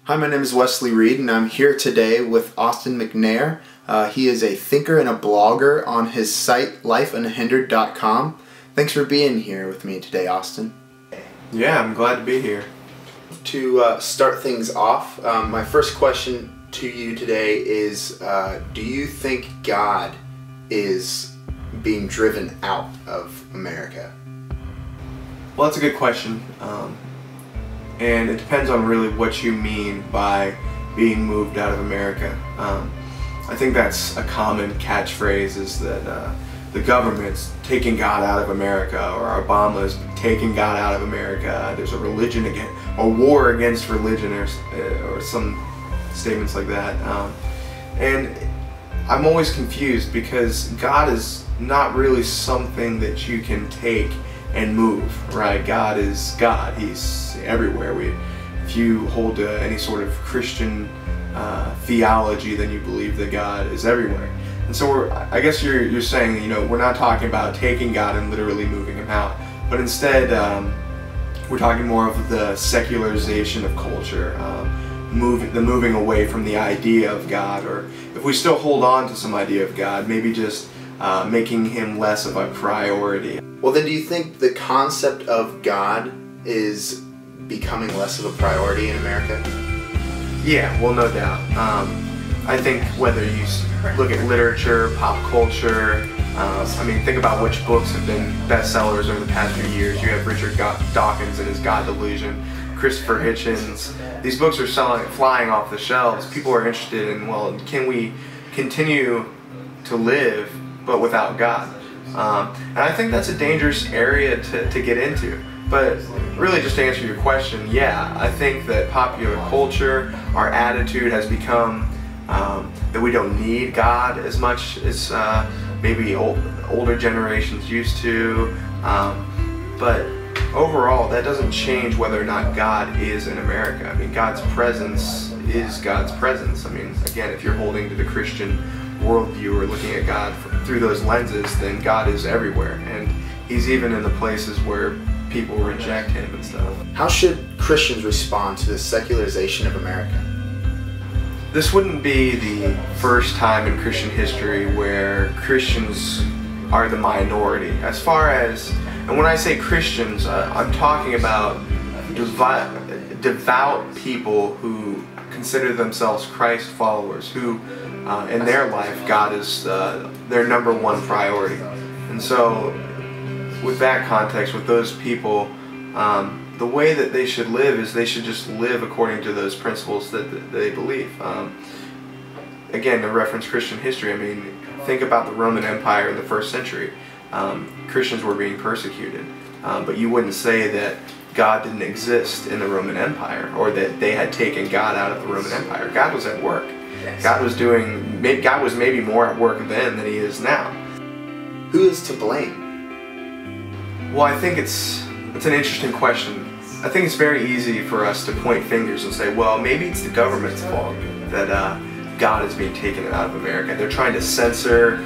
Hi, my name is Wesley Reed, and I'm here today with Austin McNair. He is a thinker and a blogger on his site, lifeunhindered.com. Thanks for being here with me today, Austin. Yeah, I'm glad to be here. To start things off, my first question to you today is, do you think God is being driven out of America? Well, that's a good question. And it depends on really what you mean by being moved out of America. I think that's a common catchphrase, is that the government's taking God out of America, or Obama's taking God out of America. There's a religion again, a war against religion, or some statements like that. And I'm always confused because God is not really something that you can take and move, right? God is God. He's everywhere. If you hold any sort of Christian theology, then you believe that God is everywhere. And so I guess you're saying, we're not talking about taking God and literally moving him out, but instead we're talking more of the secularization of culture, moving away from the idea of God, or if we still hold on to some idea of God, maybe just making him less of a priority. Well, then, do you think the concept of God is becoming less of a priority in America? Yeah, well, no doubt. I think whether you look at literature, pop culture, think about which books have been bestsellers over the past few years. You have Richard Dawkins and his God Delusion, Christopher Hitchens. These books are flying off the shelves. People are interested in, well, can we continue to live but without God? And I think that's a dangerous area to get into. But really, just to answer your question, yeah, I think that popular culture, our attitude has become that we don't need God as much as maybe older generations used to. But overall, that doesn't change whether or not God is in America. I mean, God's presence is God's presence. I mean, again, if you're holding to the Christian worldview or looking at God through those lenses, then God is everywhere, and he's even in the places where people reject him and stuff. How should Christians respond to the secularization of America? This wouldn't be the first time in Christian history where Christians are the minority. As far as, and when I say Christians, I'm talking about devout people who consider themselves Christ followers, who in their life God is their number one priority. And so with that context, with those people, the way that they should live is they should just live according to those principles that they believe. Again, to reference Christian history, I mean, think about the Roman Empire in the 1st century. Christians were being persecuted, but you wouldn't say that God didn't exist in the Roman Empire, or that they had taken God out of the Roman Empire. God was at work. God was maybe more at work then than he is now. Who is to blame? Well, I think it's an interesting question. I think it's very easy for us to point fingers and say, well, maybe it's the government's fault that God is being taken out of America. They're trying to censor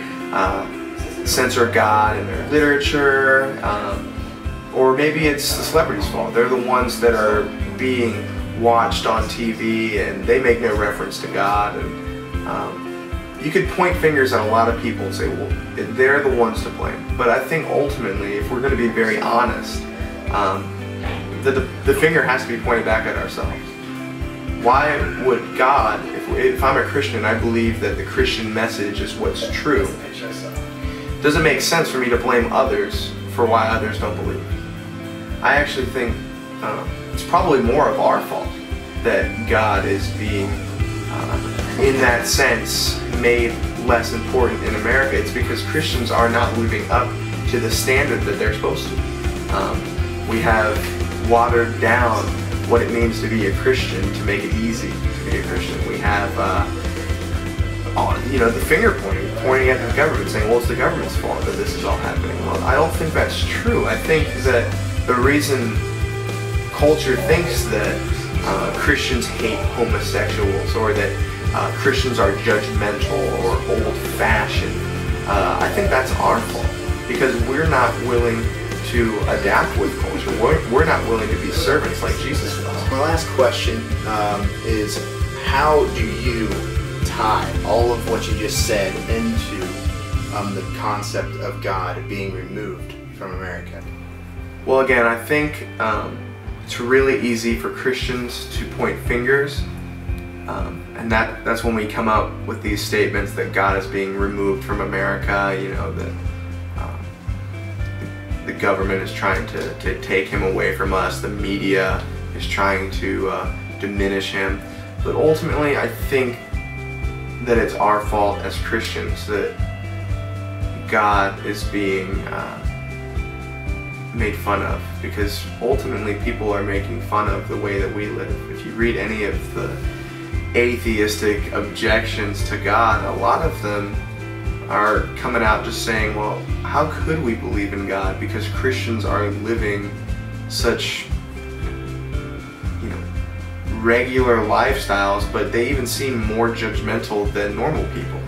God in their literature, or maybe it's the celebrities' fault. They're the ones that are being watched on TV and they make no reference to God. And you could point fingers at a lot of people and say, well, they're the ones to blame. But I think ultimately, if we're going to be very honest, the finger has to be pointed back at ourselves. Why would God, if I'm a Christian and I believe that the Christian message is what's true, does it make sense for me to blame others for why others don't believe? I actually think it's probably more of our fault that God is being, in that sense, made less important in America. It's because Christians are not living up to the standard that they're supposed to. We have watered down what it means to be a Christian to make it easy to be a Christian. We have, the finger pointing at the government, saying, well, it's the government's fault that this is all happening. Well, I don't think that's true. I think that the reason culture thinks that Christians hate homosexuals, or that Christians are judgmental or old-fashioned, I think that's our fault, because we're not willing to adapt with culture. We're not willing to be servants like Jesus was. My last question is, how do you tie all of what you just said into the concept of God being removed from America? Well, again, I think it's really easy for Christians to point fingers, and that's when we come up with these statements that God is being removed from America, you know, that the government is trying to take him away from us, the media is trying to diminish him. But ultimately, I think that it's our fault as Christians that God is being made fun of, because ultimately people are making fun of the way that we live. If you read any of the atheistic objections to God, a lot of them are coming out just saying, well, how could we believe in God? Because Christians are living such, you know, regular lifestyles, but they even seem more judgmental than normal people,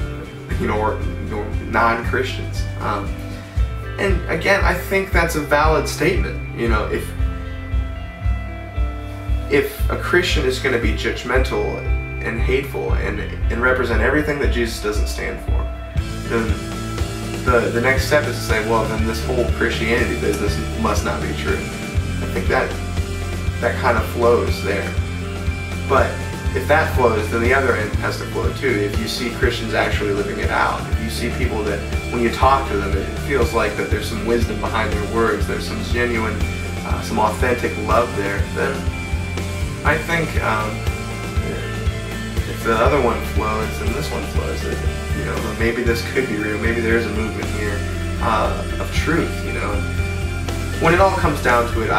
you know, or non-Christians. And again, I think that's a valid statement. You know, if a Christian is going to be judgmental and hateful and represent everything that Jesus doesn't stand for, then the next step is to say, well, then this whole Christianity business must not be true. I think that kind of flows there. But if that flows, then the other end has to flow too. If you see Christians actually living it out, if you see people that when you talk to them, it feels like that there's some wisdom behind their words, there's some genuine, some authentic love there, then I think if the other one flows, then this one flows. You know, maybe this could be real. Maybe there is a movement here of truth. You know, when it all comes down to it,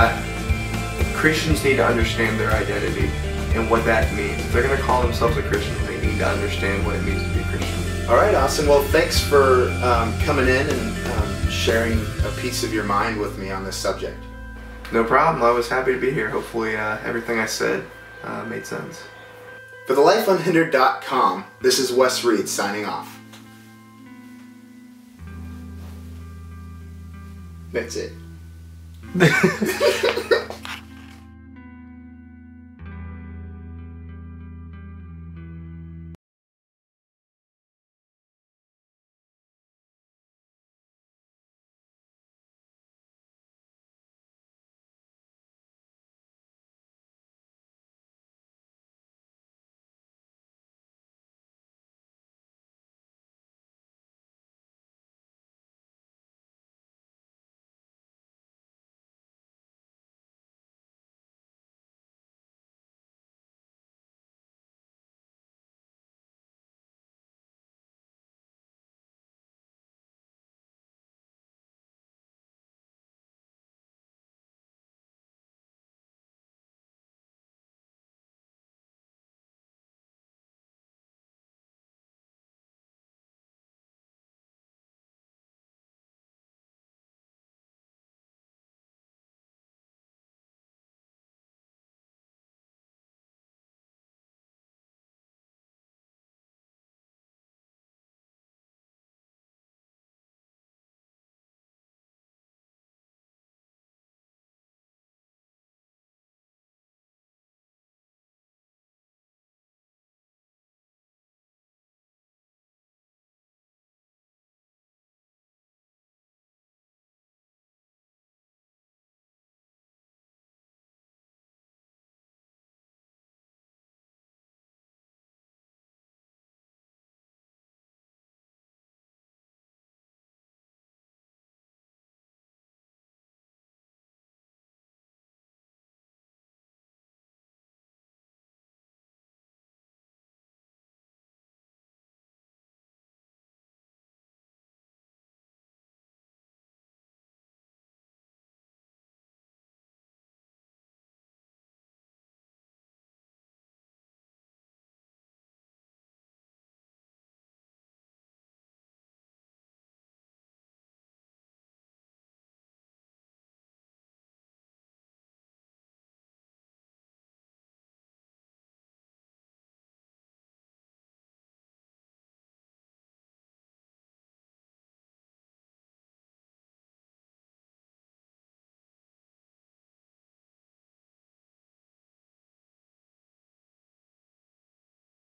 Christians need to understand their identity and what that means. If they're going to call themselves a Christian, they need to understand what it means to be a Christian. All right, Austin. Well, thanks for coming in and sharing a piece of your mind with me on this subject. No problem. I was happy to be here. Hopefully everything I said made sense. For thelifeunhindered.com, this is Wes Reed signing off. That's it.